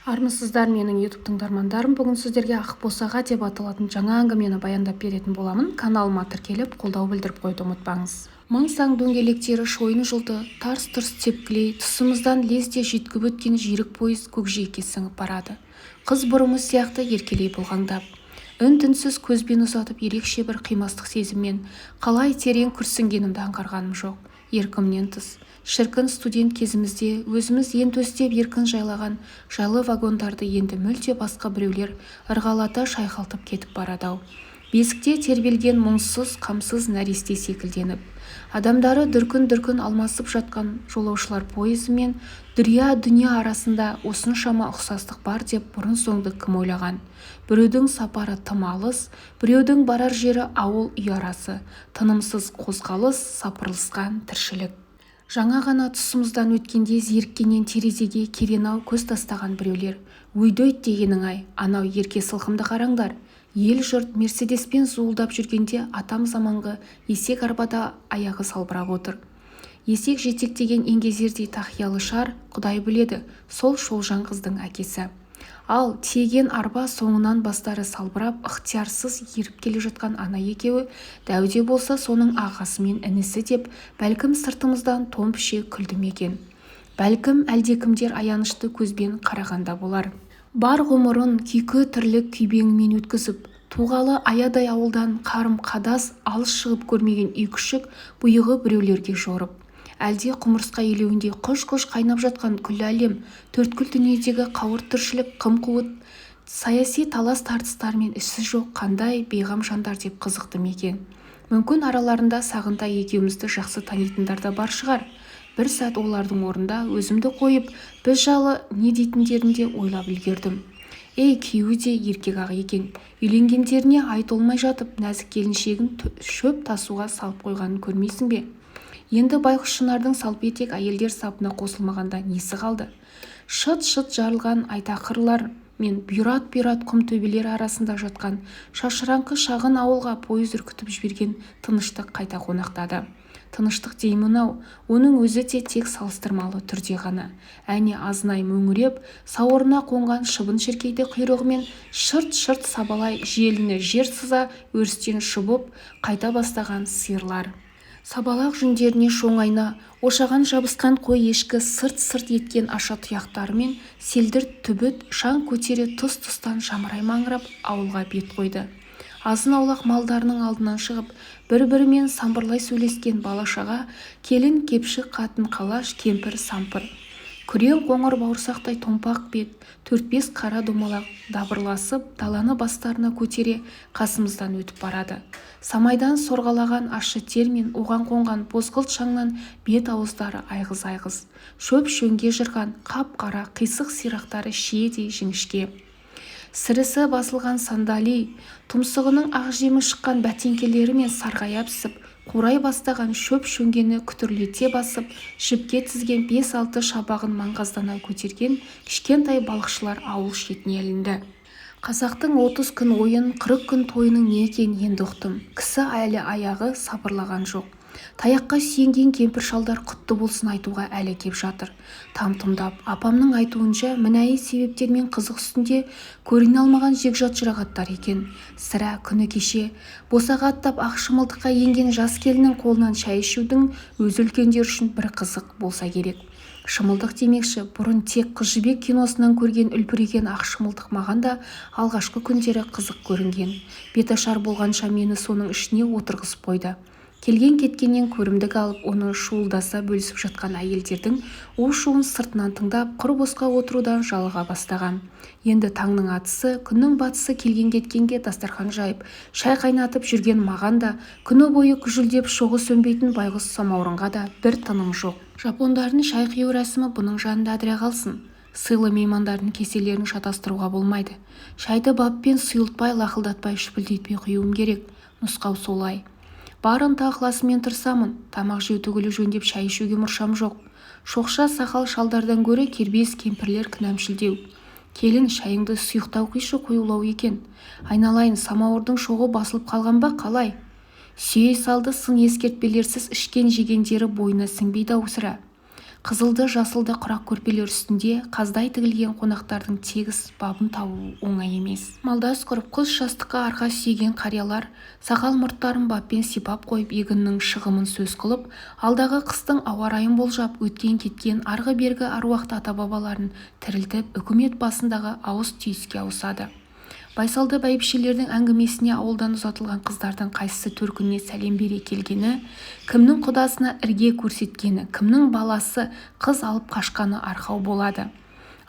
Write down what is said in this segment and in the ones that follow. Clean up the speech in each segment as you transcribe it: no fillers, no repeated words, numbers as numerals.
Армысыздар менің YouTube тыңдармандарым. Бүгін сіздерге ақ босаға деп аталатын жаңа әңгімені баяндап беретін боламын. Каналыма тіркеліп, қолдау білдіріп қойды ұмытпаңыз. Мың сан дөңгелектері шойын жылды, тарс-тұрс тепкілей, тұсымыздан лезде жеткіп өткен жүйрік пойыз көкжиекке сіңіп барады. Қыз бұрымыз сияқты еркелей бұлғаңдап. Үн-түнсіз көзбен ұзатып ерекше бір қимастық сезіммен қалай терең күрсінгенімді аңғарғаным жоқ. Еркімнен тыс. Шіркін студент кезімізде өзіміз ен төстеп еркін жайлаған жайлы вагондарды енді мүлде басқа біреулер ырғалата шайқалтып кетіп барады-ау. Бесікте тербелген мұңсыз, қамсыз нәресте секілденіп, адамдары дүркін-дүркін алмасып жатқан жолаушылар пойызы мен дүния арасында осыншама ұқсастық бар деп бұрын-соңды кім ойлаған? Біреудің сапары тым алыс, біреудің барар жері ауыл үй арасы, тынымсыз қозғалыс, сапырылысқан тіршілік. Жаңа ғана тұсымыздан өткенде зеріккеннен терезеге керенау көз тастаған біреулер. Өйдөйт дегенің-ай, анау ерке сылқымды қараңдар. Ел-жұрт мерседеспен зуылдап жүргенде атам заманғы есек арбада аяғы салбырап отыр. Есек жетектеген еңгезердей тақиялы шар, Құдай біледі, сол шолжаң қыздың әкесі. Ал тиеген арба соңынан бастары салбырап, ықтиярсыз еріп келе жатқан ана екеуі, дәуде болса соның ағасы мен інісі деп, бәлкім сыртымыздан томпіше күлді ме екен. Бәлкім әлдекімдер аянышты көзбен қарағанда болар. Бар ғұмырын күйкі тірлік күйбеңімен өткізіп, туғалы аядай ауылдан қарым-қадас алыс шығып көрмеген үй күшік бұйығы біреулерге жорып. Әлде құмырсқа елеуінде құж-құж қайнап жатқан күллі әлем, төрткүл дүниедегі қауырт тіршілік қым-қуыт, саяси талас-тартыстармен ісі жоқ қандай бейғам жандар деп қызықты ме екен. Мүмкін араларында Сағынтай екеумізді жақсы танитындар да бар шығар. Бір сәт олардың орнында өзімді қойып, біз жайлы не дейтіндерін де ойлап үлгердім. Күйеуі де еркек-ақ екен. Үйленгендеріне айт олмай жатып, нәзік келіншегін шөп тасуға салып қойғанын көрмейсің бе? Енді байқұс Шынардың салпетек әйелдер сапына қосылмағанда несі қалды? Шыт-шыт жарылған айтақырлар мен бүйрат-бүйрат құм төбелер арасында жатқан шашыраңқы шағын ауылға пойыз үркітіп жіберген тыныштық қайта қонақтады. Тыныштық деймін-ау, оның өзі де тек салыстырмалы түрде ғана. Әне азынай мөңіреп, сауырына қонған шыбын-шіркейді құйрығымен шырт-шырт сабалай желіні жер сыза өрістен шұбып қайта бастаған сиырлар. Сабалақ жүндеріне шоңайна ошаған жабысқан қой ешкі сырт-сырт еткен аша тұяқтарымен селдір түбіт шаң көтере тұс-тұстан жамырай маңырап ауылға бет қойды. Азын-аулақ малдарының алдынан шығып, бір-бірімен самбырлай сөйлескен бала-шаға, келін-кепшік, қатын-қалаш, кемпір-сампыр. Күрең қоңыр бауырсақтай томпақ бет, 4-5 қара домалақ дабырласып, даланы бастарына көтере қасымыздан өтіп барады. Самайдан сорғалаған ащы тер мен оған қонған бозғылт шаңнан бет-ауыздары айғыз-айғыз. Шөп-шөңге жырған қап-қара қисық сирақтары шиедей жіңішке. Сірісі басылған сандали, тұмсығының ақ жемі шыққан бәтеңкелері мен сарғая пісіп, қурай бастаған шөп-шөңгені күтірлете басып, жіпке тізген 5-6 шабағын маңғаздана көтерген кішкентай балықшылар ауыл шетіне ілінді. Қазақтың 30 күн ойын, 40 күн тойының не екенін енді ұқтым. Кісі әлі аяғы сабырлаған жоқ. Таяққа сүйенген кемпір-шалдар құтты болсын айтуға әлі кеп жатыр. Там-тұмдап, апамның айтуынша мінәйі себептермен қызық үстінде көріне алмаған жекжат жұрағаттар екен. Сірә күні кеше босаға аттап ақ шымылдыққа енген жас келіннің қолынан шай ішудің өзі үлкендер үшін бір қызық болса керек. Шымылдық демекші, бұрын тек Қыз жібек киносынан көрген үлпіреген ақ шымылдық маған да алғашқы күндері қызық көрінген. Беташар болғанша мені соның ішіне отырғызып қойды. Келген-кеткеннен көрімдік алып, оны шуылдаса бөлісіп жатқан әйелдердің у-шуын сыртынан тыңдап, құр босқа отырудан жалыға бастаған. Енді таңның атысы, күннің батысы келген-кеткенге дастархан жайып, шай қайнатып жүрген маған да, күні бойы күжілдеп шоғы сөнбейтін байғұс самаурынға да бір тыным жоқ. Жапондардың шай құю рәсімі бұның жанында адыра қалсын. Сыйлы меймандардың кеселерін шатастыруға болмайды. Шайды баппен сұйылтпай, лақылдатпай, шүпілдетпей құюым керек. Нұсқау солай. Бар ынта-ықыласымен тырысамын. Тамақ жеу түгілі жөндеп шай ішуге мұршам жоқ. Шоқша сақал шалдардан гөрі кербез кемпірлер кінәмшілдеу. Келін, шайыңды сұйықтау құйшы, қоюлау екен. Айналайын, самауырдың шоғы басылып қалған ба, қалай? Сүйей салды сын ескертпелерсіз ішкен жегендері бойына сіңбейді ау сірә. Қызылды жасылды құрақ көрпелер үстінде қаздай тігілген қонақтардың тегіс бабын табу оңай емес. Малдас құрып құз жастыққа арқа сүйеген қариялар сақал мұрттарын баппен сипап қойып егіннің шығымын сөз қылып, алдағы қыстың ауа райын болжап, өткен кеткен арғы-бергі аруақты ата-бабаларын тірілтіп, үкімет басындағы ауыз түйіске ауысады. Байсалды бәйбішелердің әңгімесіне ауылдан ұзатылған қыздардың қайсысы төркініне сәлем бере келгені, кімнің құдасына ірге көрсеткені, кімнің баласы қыз алып қашқаны арқау болады.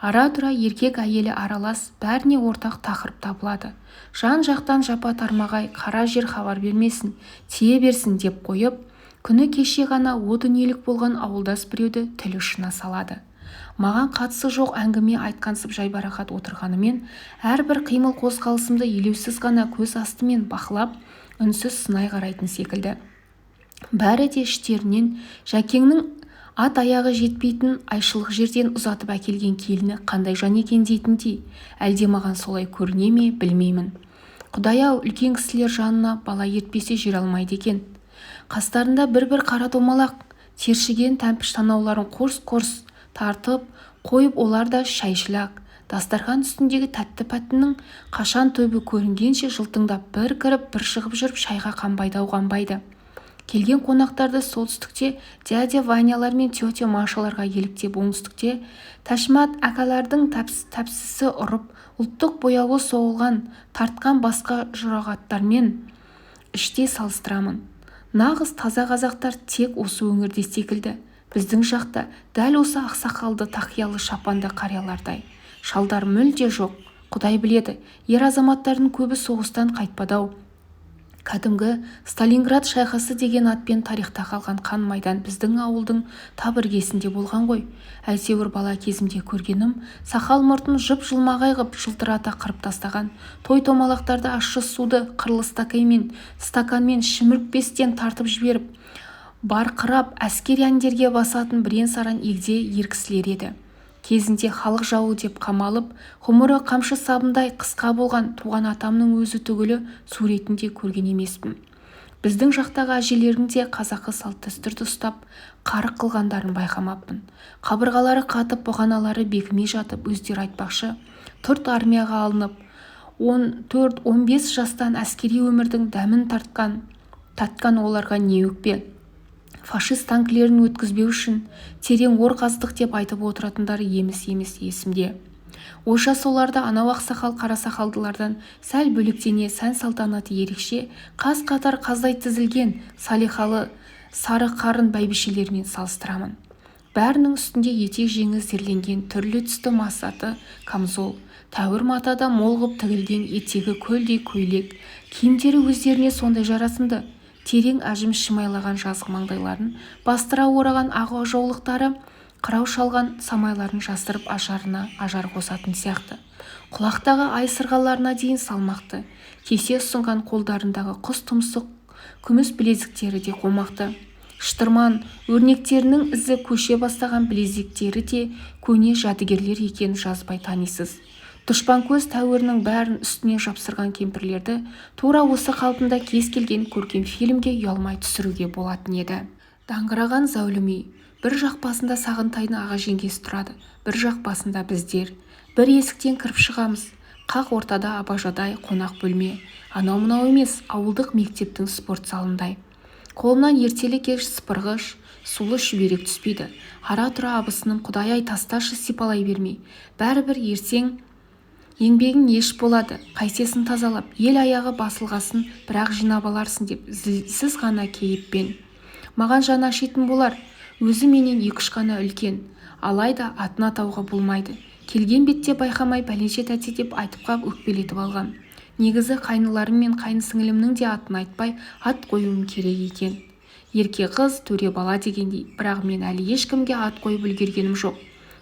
Ара-тұра еркек-әйелі аралас, бәріне ортақ тақырып табылады. Жан-жақтан жапа-тармағай, қара жер хабар бермесін, тие берсін деп қойып, күні кеше ғана о дүниелік болған ауылдас біреуді тіл ұшына салады. Маған қатысы жоқ әңгіме айтқансып жайбарақат отырғанымен, әрбір қимыл қозғалысымды елеусіз ғана көз астымен бақылап, үнсіз сынай қарайтын секілді. Бәрі де іштерінен Жәкеңнің ат аяғы жетпейтін айшылық жерден ұзатып әкелген келіні қандай жан екен дейтіндей, әлде маған солай көріне ме білмеймін. Құдай-ау, үлкен кісілер жанына бала ертпесе жүре алмайды екен. Қастарында бір-бір қара домалақ, тершіген тәмпіш танауларын қорс-қорс тартып қойып, олар да шайшылақ. Дастархан үстіндегі тәтті пәттінің қашан төбі көрінгенше жылтыңдап бір кіріп бір шығып жүріп шайға қанбайды. Келген қонақтарды солтүстікте дядя Ванялар мен тетя Машаларға еліктеп, оңтүстікте Тәшмат әкалардың тәпсісі ұрып, ұлттық бояуы соғылған тартқан басқа жұрағаттармен іште салыстырамын. Нағыз таза қазақтар тек осы өңірде секілді. Біздің жақта дәл осы ақсақалды тақиялы шапанды қариялардай шалдар мүлде жоқ. Құдай біледі, ер азаматтардың көбі соғыстан қайтпады-ау. Кәдімгі Сталинград шайқасы деген атпен тарихта қалған қан майдан біздің ауылдың табіргесінде болған ғой. Әйтеуір бала кезімде көргенім, сақал мұртын жып-жылмағай ғып жылтырата қырып тастаған, той-томалақтарды ащы суды қырлы стаканмен шімірікпестен тартып жіберіп, барқырап әскери әндерге басатын бірен-саран егде ер кісілер еді. Кезінде халық жауы деп қамалып, ғұмыры қамшы сабындай қысқа болған туған атамның өзі түгілі суретінде көрген емеспін. Біздің жақтағы әжелердің де қазақы салт-дәстүрді ұстап, қарық қылғандарын байқамаппын. Қабырғалары қатып, бұғаналары бекімей жатып, өздері айтпақшы, тұрт армияға алынып, 14-15 жастан әскери өмірдің дәмін татқан оларға не өкпе. Фашист танкілерін өткізбеу үшін терең ор қаздық деп айтып отыратындары еміс-еміс есімде. Ойша соларда анау ақсақал қарасақалдылардан сәл бөлектене, сән-салтанаты ерекше, қаз-қатар қаздай тізілген салихалы сары қарын бәйбішелермен салыстырамын. Бәрінің үстінде етек-жеңі зерленген түрлі түсті масаты камзол, тәуір матада молғып тігілген етегі көлдей көйлек, киімдері өздеріне сондай жарасымды. Терең әжім шымайлаған жазғы маңдайларын, бастыра ораған ақ жаулықтары, қырау шалған самайларын жастырып ажарына ажар қосатын сияқты. Құлақтағы ай сырғаларына дейін салмақты, кесе ұсынған қолдарындағы құс тұмсық, күміс білезіктері де қомақты. Штырман өрнектерінің ізі көше бастаған білезіктері де көне жәдігерлер екенін жазбай танисыз. Дұшпанкөз тәуірінің бәрін үстіне жапсырған кемпірлерді тура осы қалпында кез келген көркем фильмге ұялмай түсіруге болатын еді. Даңғыраған зәулім үй. Бір жақ басында Сағынтайдың аға жеңгесі тұрады, бір жақ басында біздер. Бір есіктен кіріп шығамыз. Қақ ортада абажадай қонақ бөлме. Анау-мынау емес, ауылдық мектептің спорт залындай. Қолымнан ертелі-кеш сыпырғыш, сулы шүберек түспейді. Ара-тұра абысыным құдай-ай тасташы сипалай бермей. Бәрібір ертең еңбегің еш болады, қайтесін тазалап, ел аяғы басылғасын бірақ жинап аларсың деп зілсіз ғана кейіппен. Маған жаны ашитын болар, өзі менен 2-3 ғана үлкен. Алайда атын атауға болмайды. Келген бетте байқамай бәленше тәте деп айтып қап өкпелетіп алған. Негізі қайныларым мен қайнысіңілімнің де атын айтпай ат қоюым керек екен. Ерке қыз, төре бала дегендей, бірақ мен әлі ешкімге ат қойып үлгергенім жоқ.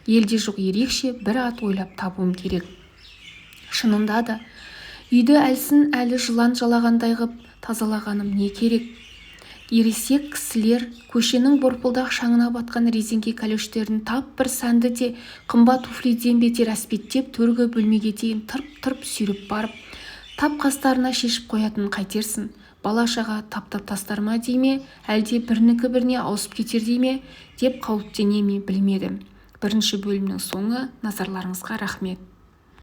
Елде жоқ ерекше бір ат ойлап табуым керек. Шынында да, үйді әлсін әлі жылан жалағандай ғып тазалағаным не керек? Ересек кісілер көшенің борпылдақ шаңына батқан резеңке кәліштерін тап бір сәнді де қымбат туфлиден бетер әспеттеп төргі бөлмеге дейін тырп-тырп сүйріп барып, тап қастарына шешіп қоятынын қайтерсің? бала-шаға таптап тастар ма дей ме, әлде бірінікі біріне ауысып кетер дей ме деп қауіптене ме білмеді. Бірінші бөлімнің соңы. Назарларыңызға рахмет.